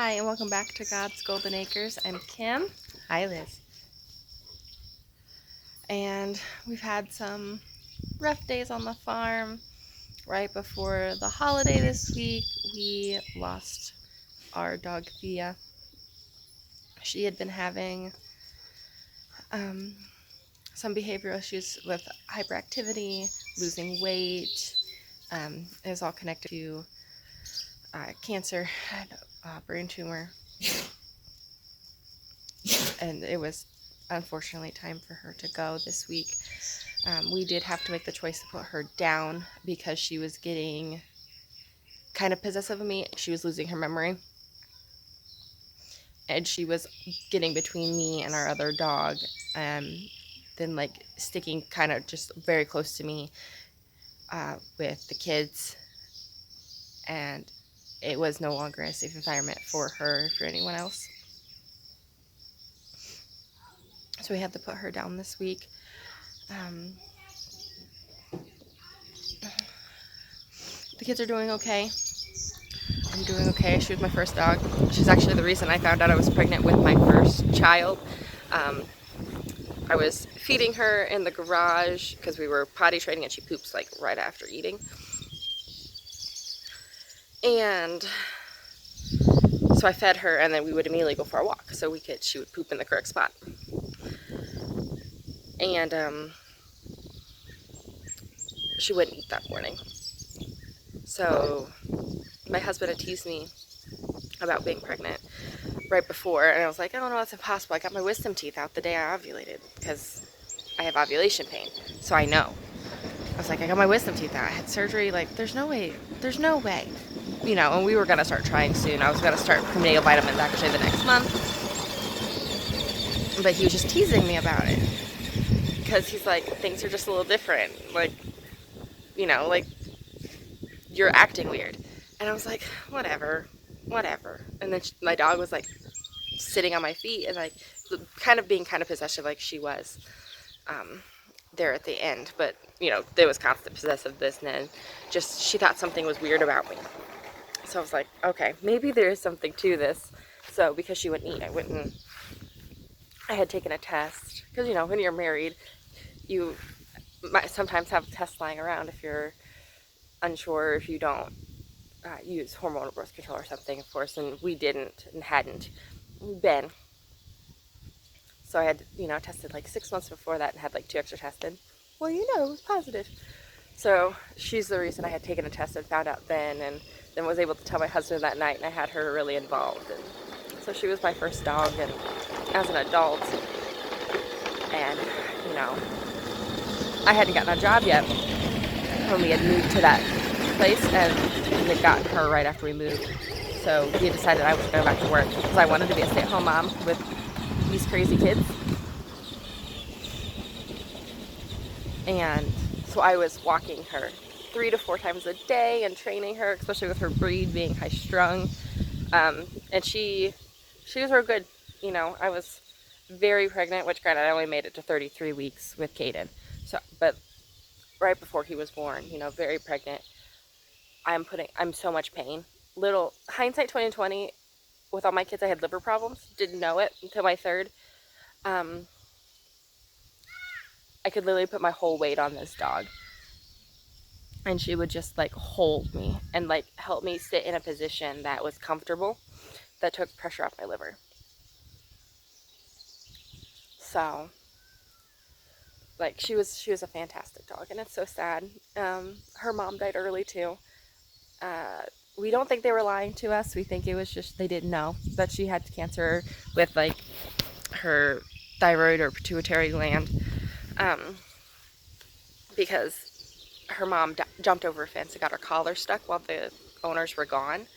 Hi, and welcome back to God's Golden Acres. I'm Kim. Hi, Liz. And we've had some rough days on the farm. Right before the holiday this week, we lost our dog Thea. She had been having um, some behavioral issues with hyperactivity, losing weight. It was all connected to cancer and brain tumor. And it was unfortunately time for her to go this week. We did have to make the choice to put her down because she was getting kind of possessive of me. She was losing her memory. And she was getting between me and our other dog. Then like sticking kind of just very close to me with the kids. And it was no longer a safe environment for her or for anyone else. So we had to put her down this week. The kids are doing okay. I'm doing okay. She was my first dog. She's actually the reason I found out I was pregnant with my first child. I was feeding her in the garage because we were potty training and she poops like right after eating. And so I fed her and then we would immediately go for a walk so she would poop in the correct spot. And she wouldn't eat that morning. So my husband had teased me about being pregnant right before, and I was like, oh no, that's impossible. I got my wisdom teeth out the day I ovulated because I have ovulation pain, so I know. I was like, I got my wisdom teeth out. I had surgery. Like, there's no way. You know, and we were going to start trying soon. I was going to start prenatal vitamins actually the next month. But he was just teasing me about it because he's like, things are just a little different. Like, you know, like, you're acting weird. And I was like, whatever. And then my dog was like sitting on my feet and like kind of being kind of possessive like she was there at the end. But, you know, there was constant possessiveness and just she thought something was weird about me. So I was like, okay, maybe there is something to this. So because she wouldn't eat, I had taken a test. Because, you know, when you're married, you might sometimes have tests lying around if you're unsure, if you don't use hormonal birth control or something, of course, and we didn't and hadn't been. So I had, you know, tested like 6 months before that and had like 2 extra tested. Well, you know, it was positive. So she's the reason I had taken a test and found out then, and then was able to tell my husband that night, and I had her really involved. And so she was my first dog, and as an adult, and, you know, I hadn't gotten a job yet when we had moved to that place, and we had gotten her right after we moved. So we decided I was going back to work because I wanted to be a stay-at-home mom with these crazy kids. And so I was walking her 3 to 4 times a day and training her, especially with her breed being high-strung. And she was real good. You know, I was very pregnant, which granted I only made it to 33 weeks with Caden. So, but right before he was born, you know, very pregnant. I'm so much pain. Little hindsight 2020, with all my kids, I had liver problems. Didn't know it until my third. I could literally put my whole weight on this dog. And she would just like hold me and like help me sit in a position that was comfortable, that took pressure off my liver. So, like, she was a fantastic dog, and it's so sad. Her mom died early too. We don't think they were lying to us. We think it was just they didn't know that she had cancer with like her thyroid or pituitary gland, because her mom jumped over a fence and got her collar stuck while the owners were gone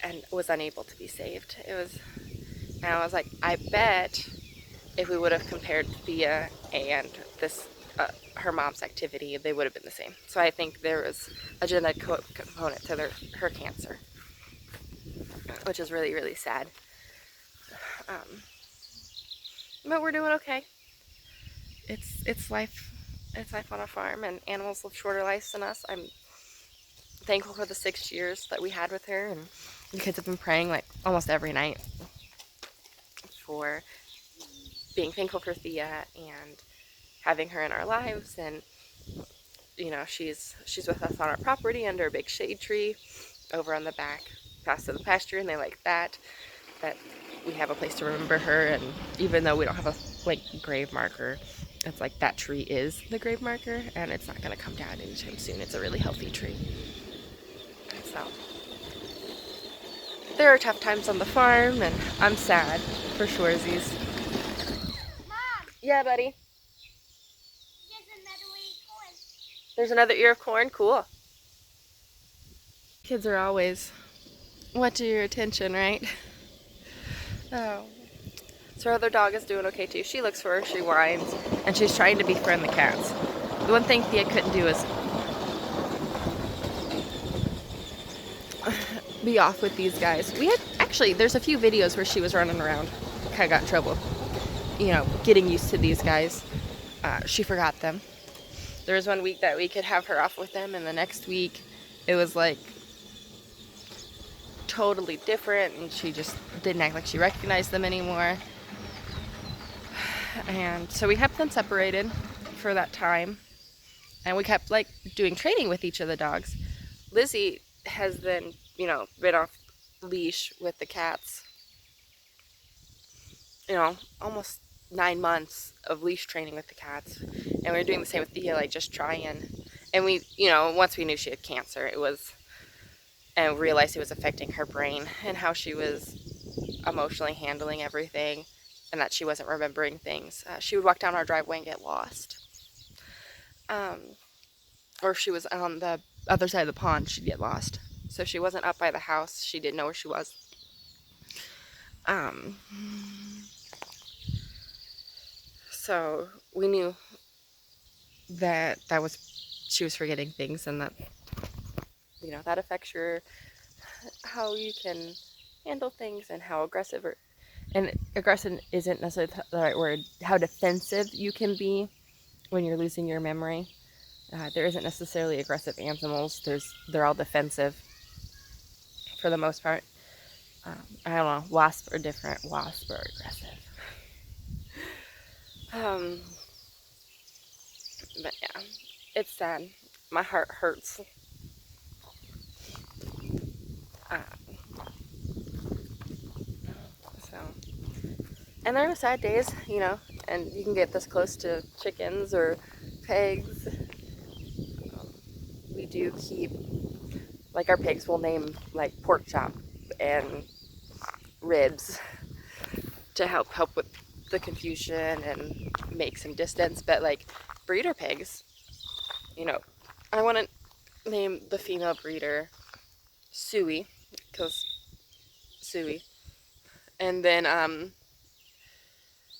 and was unable to be saved. And I was like, I bet if we would have compared Thea and this her mom's activity, they would have been the same. So I think there was a genetic component to her cancer, which is really, really sad. But we're doing okay. It's life. It's life on a farm, and animals live shorter lives than us. I'm thankful for the 6 years that we had with her, and the kids have been praying like almost every night for being thankful for Thea and having her in our lives. And you know, she's with us on our property under a big shade tree over on the back past to the pasture, and they like that we have a place to remember her. And even though we don't have a like grave marker, it's like that tree is the grave marker, and it's not going to come down anytime soon. It's a really healthy tree. So there are tough times on the farm, and I'm sad for surezies. Mom! Yeah, buddy? There's another ear of corn. There's another ear of corn? Cool. Kids are always want your attention, right? Oh. So our other dog is doing okay too. She looks for her, she whines, and she's trying to befriend the cats. The one thing Thea couldn't do is be off with these guys. We had, actually, there's a few videos where she was running around, kind of got in trouble, you know, getting used to these guys. She forgot them. There was one week that we could have her off with them, and the next week it was like totally different, and she just didn't act like she recognized them anymore. And so we kept them separated for that time, and we kept like doing training with each of the dogs. Lizzie has been, you know, been off leash with the cats, you know, almost 9 months of leash training with the cats. And we were doing the same with Thea, like just trying. And we, you know, once we knew she had cancer, it was, and realized it was affecting her brain and how she was emotionally handling everything, and that she wasn't remembering things. She would walk down our driveway and get lost. Or if she was on the other side of the pond, she'd get lost. So if she wasn't up by the house, she didn't know where she was. So we knew that she was forgetting things, and that, you know, that affects how you can handle things, and how aggressive, and aggressive isn't necessarily the right word, how defensive you can be when you're losing your memory. There isn't necessarily aggressive animals. They're all defensive for the most part. I don't know. Wasps are different. Wasps are aggressive. But yeah, it's sad. My heart hurts. So, and there are sad days, you know, and you can get this close to chickens or pigs. We do keep, like, our pigs will name like pork chop and ribs to help with the confusion and make some distance. But like breeder pigs, you know, I want to name the female breeder Suey, because Suey, and then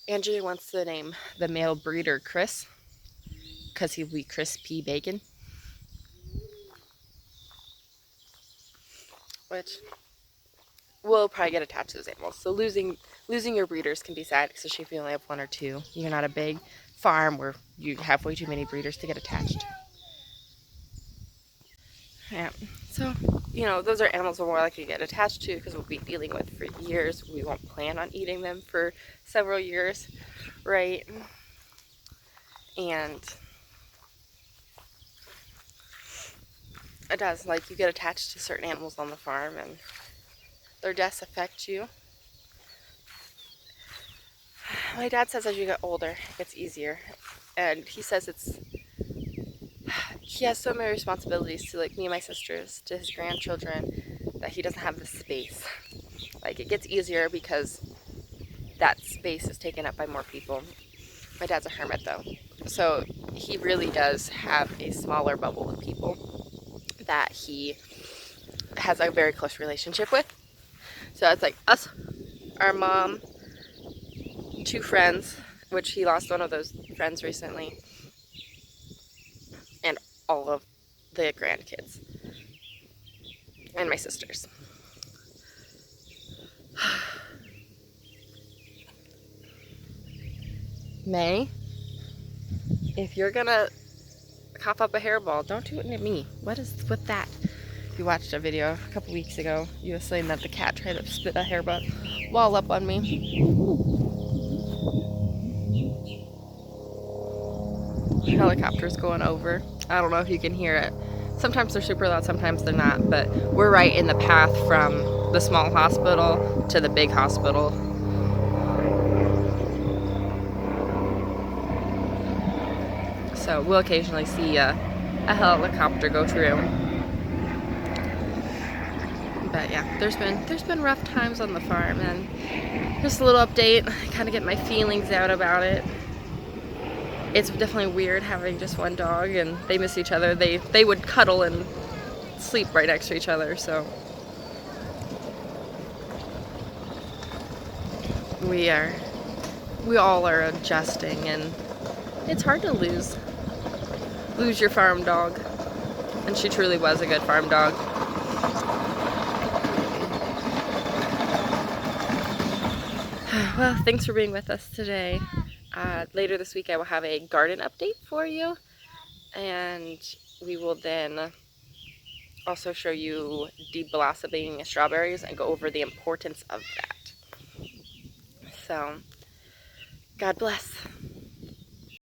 Andrea wants to name the male breeder Chris, because he'll be crispy bacon. Which we'll probably get attached to those animals. So losing your breeders can be sad, especially if you only have one or two. You're not a big farm where you have way too many breeders to get attached. Yeah. So, you know, those are animals we're more likely to get attached to because we'll be dealing with for years. We won't plan on eating them for several years, right? And it does, like, you get attached to certain animals on the farm, and their deaths affect you. My dad says as you get older, it gets easier. And he says he has so many responsibilities to, like, me and my sisters, to his grandchildren, that he doesn't have the space. Like, it gets easier because that space is taken up by more people. My dad's a hermit, though. So he really does have a smaller bubble of people that he has a very close relationship with. So it's like us, our mom, 2 friends, which he lost one of those friends recently, and all of the grandkids, and my sisters. May, if you're gonna cough up a hairball, don't do it at me. What is with that? If you watched a video a couple weeks ago, you were saying that the cat tried to spit a hair wall up on me. Helicopter's going over. I don't know if you can hear it. Sometimes they're super loud, sometimes they're not, but we're right in the path from the small hospital to the big hospital. So we'll occasionally see a helicopter go through. But yeah, there's been rough times on the farm, and just a little update, kind of get my feelings out about it. It's definitely weird having just one dog, and they miss each other. They would cuddle and sleep right next to each other, so we all are adjusting, and it's hard to lose your farm dog. And she truly was a good farm dog. Well, thanks for being with us today. Later this week I will have a garden update for you, and we will then also show you deblossoming strawberries and go over the importance of that. So, God bless.